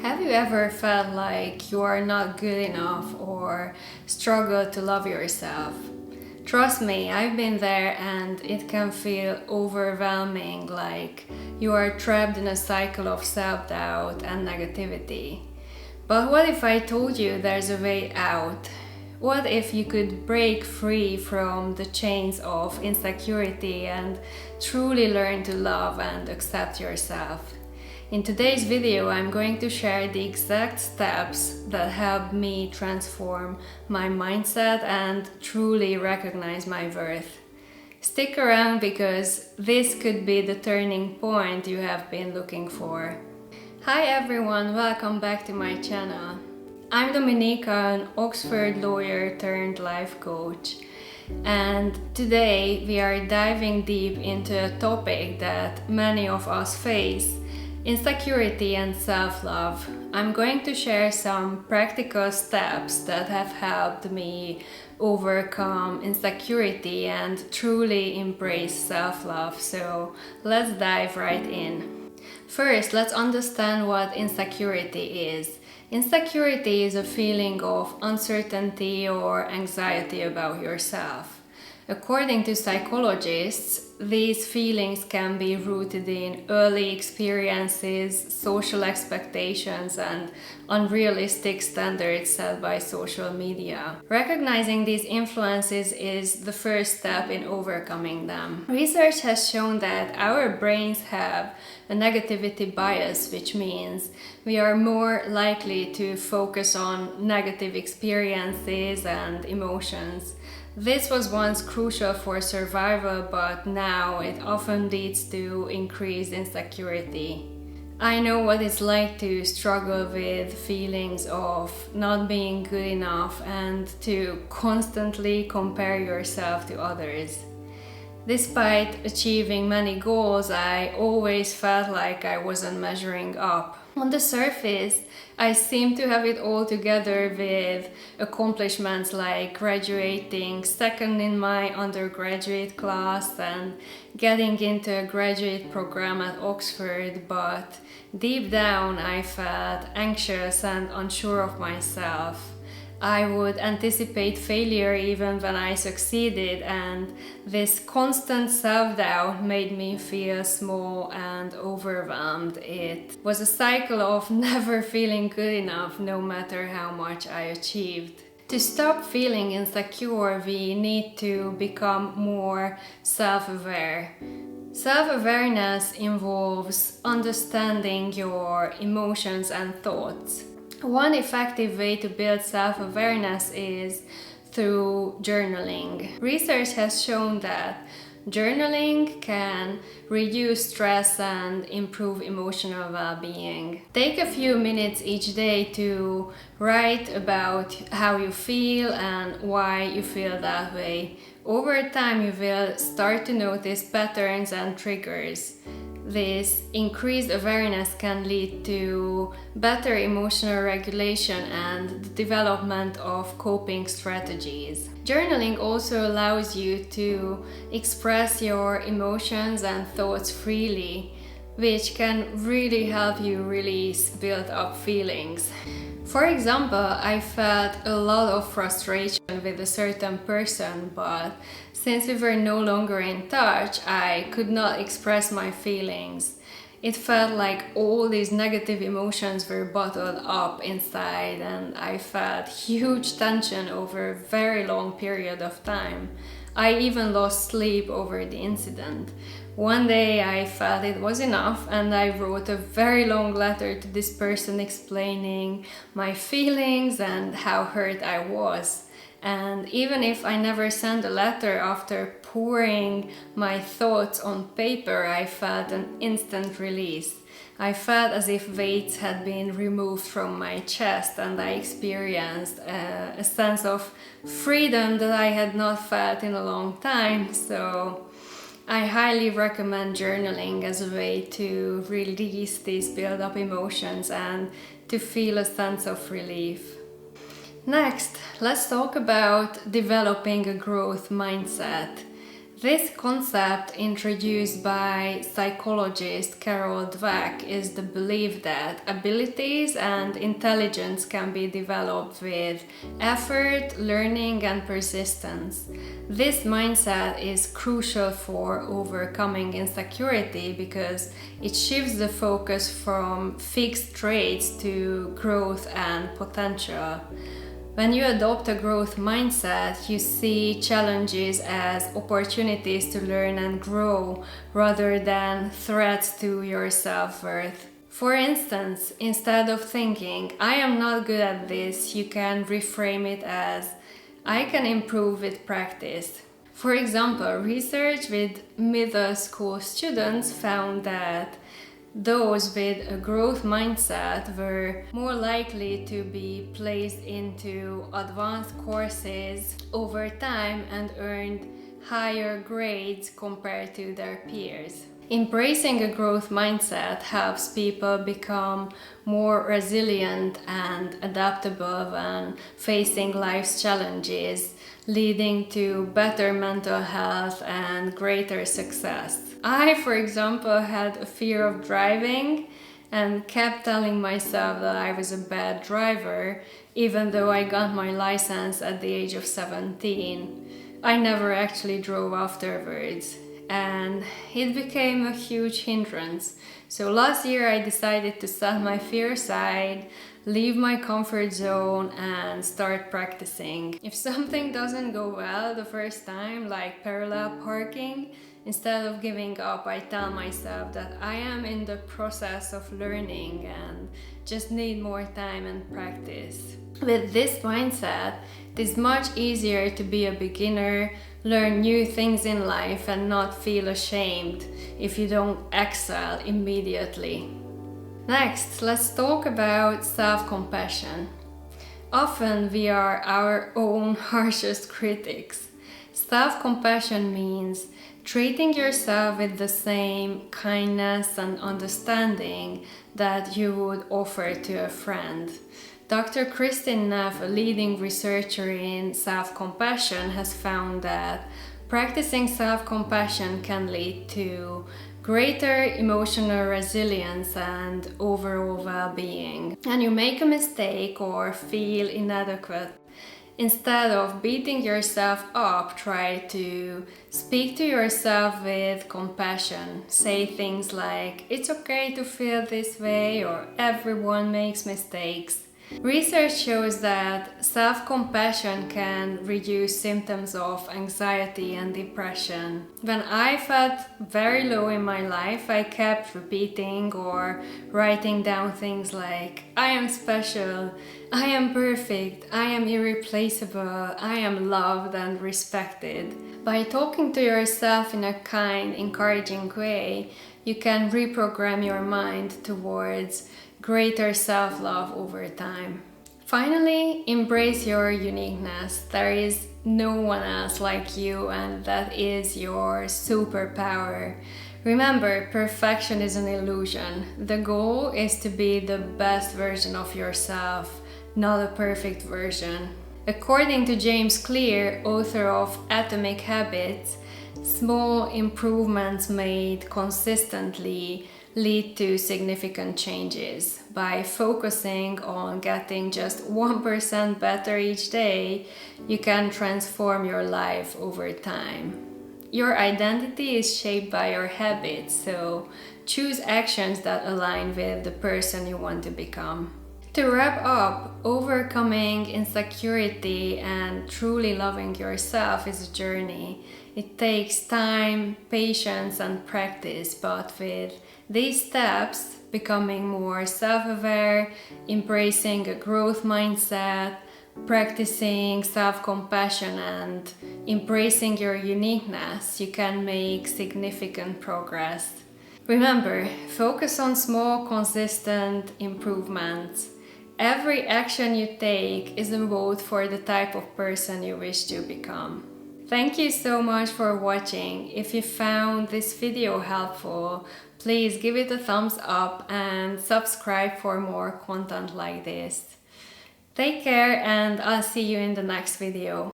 Have you ever felt like you are not good enough or struggle to love yourself? Trust me, I've been there and it can feel overwhelming, like you are trapped in a cycle of self-doubt and negativity. But what if I told you there's a way out? What if you could break free from the chains of insecurity and truly learn to love and accept yourself? In today's video, I'm going to share the exact steps that helped me transform my mindset and truly recognize my worth. Stick around because this could be the turning point you have been looking for. Hi everyone, welcome back to my channel. I'm Dominika, an Oxford lawyer turned life coach. And today we are diving deep into a topic that many of us face: insecurity and self-love. I'm going to share some practical steps that have helped me overcome insecurity and truly embrace self-love. So let's dive right in. First, let's understand what insecurity is. Insecurity is a feeling of uncertainty or anxiety about yourself. According to psychologists, these feelings can be rooted in early experiences, social expectations, and unrealistic standards set by social media. Recognizing these influences is the first step in overcoming them. Research has shown that our brains have a negativity bias, which means we are more likely to focus on negative experiences and emotions. This was once crucial for survival, but now it often leads to increased insecurity. I know what it's like to struggle with feelings of not being good enough and to constantly compare yourself to others. Despite achieving many goals, I always felt like I wasn't measuring up. On the surface, I seem to have it all together with accomplishments like graduating second in my undergraduate class and getting into a graduate program at Oxford, but deep down I felt anxious and unsure of myself. I would anticipate failure even when I succeeded, and this constant self-doubt made me feel small and overwhelmed. It was a cycle of never feeling good enough no matter how much I achieved. To stop feeling insecure, we need to become more self-aware. Self-awareness involves understanding your emotions and thoughts. One effective way to build self-awareness is through journaling. Research has shown that journaling can reduce stress and improve emotional well-being. Take a few minutes each day to write about how you feel and why you feel that way. Over time, you will start to notice patterns and triggers. This increased awareness can lead to better emotional regulation and the development of coping strategies. Journaling also allows you to express your emotions and thoughts freely, which can really help you release built-up feelings. For example, I felt a lot of frustration with a certain person, but since we were no longer in touch, I could not express my feelings. It felt like all these negative emotions were bottled up inside, and I felt huge tension over a very long period of time. I even lost sleep over the incident. One day I felt it was enough and I wrote a very long letter to this person explaining my feelings and how hurt I was. And even if I never sent a letter, after pouring my thoughts on paper, I felt an instant release. I felt as if weights had been removed from my chest, and I experienced a sense of freedom that I had not felt in a long time. So I highly recommend journaling as a way to release these build-up emotions and to feel a sense of relief. Next, let's talk about developing a growth mindset. This concept, introduced by psychologist Carol Dweck, is the belief that abilities and intelligence can be developed with effort, learning, and persistence. This mindset is crucial for overcoming insecurity because it shifts the focus from fixed traits to growth and potential. When you adopt a growth mindset, you see challenges as opportunities to learn and grow rather than threats to your self-worth. For instance, instead of thinking, I am not good at this, you can reframe it as, I can improve with practice. For example, research with middle school students found that those with a growth mindset were more likely to be placed into advanced courses over time and earned higher grades compared to their peers. Embracing a growth mindset helps people become more resilient and adaptable when facing life's challenges, leading to better mental health and greater success. I, for example, had a fear of driving and kept telling myself that I was a bad driver, even though I got my license at the age of 17. I never actually drove afterwards, and it became a huge hindrance. So last year I decided to set my fear aside, leave my comfort zone, and start practicing. If something doesn't go well the first time, like parallel parking, instead of giving up, I tell myself that I am in the process of learning and just need more time and practice. With this mindset, it is much easier to be a beginner, learn new things in life, and not feel ashamed if you don't excel immediately. Next, let's talk about self-compassion. Often we are our own harshest critics. Self-compassion means treating yourself with the same kindness and understanding that you would offer to a friend. Dr. Kristin Neff, a leading researcher in self-compassion, has found that practicing self-compassion can lead to greater emotional resilience and overall well-being. And you make a mistake or feel inadequate, instead of beating yourself up, try to speak to yourself with compassion. Say things like, it's okay to feel this way, or everyone makes mistakes. Research shows that self-compassion can reduce symptoms of anxiety and depression. When I felt very low in my life, I kept repeating or writing down things like, I am special, I am perfect, I am irreplaceable, I am loved and respected. By talking to yourself in a kind, encouraging way, you can reprogram your mind towards greater self-love over time. Finally, embrace your uniqueness. There is no one else like you, and that is your superpower. Remember, perfection is an illusion. The goal is to be the best version of yourself, not a perfect version. According to James Clear, author of Atomic Habits, small improvements made consistently lead to significant changes. By focusing on getting just 1% better each day, you can transform your life over time. Your identity is shaped by your habits, so choose actions that align with the person you want to become. To wrap up, overcoming insecurity and truly loving yourself is a journey. It takes time, patience, and practice, but with these steps, becoming more self-aware, embracing a growth mindset, practicing self-compassion, and embracing your uniqueness, you can make significant progress. Remember, focus on small, consistent improvements. Every action you take is a vote for the type of person you wish to become. Thank you so much for watching. If you found this video helpful, please give it a thumbs up and subscribe for more content like this. Take care, and I'll see you in the next video.